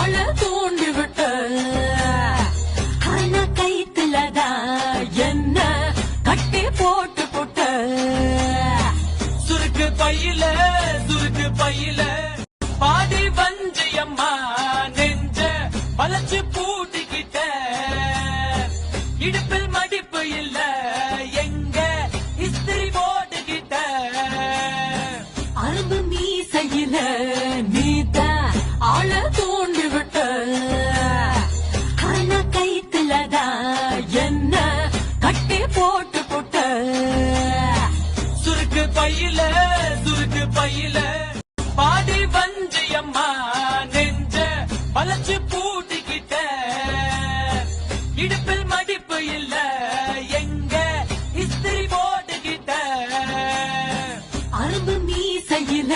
ஆள தூண்டி விட்ட ஆனா கைத்துலதான் என்ன கட்டி போட்டு போட்ட சுருக்கு பையில பாடி வஞ்சியம்மா நெஞ்ச வளைச்சு பூட்டிக்கிட்ட இடுப்பில் மடிப்பு இல்ல எங்க இஸ்திரி போட்டுக்கிட்ட அரும்பு மீசையில நீதான் ஆள தூண்டி விட்ட ஆனா கைத்துலதான் என்ன கட்டி போட்டு போட்ட சுருக்கு பையில பாடி வஞ்சியம்மா நெஞ்ச வளைச்சு பூட்டிக்கிட்ட இடுப்பில் மடிப்பு இல்ல எங்க இஸ்திரி போட்டுக்கிட்ட அரும்பு மீசையில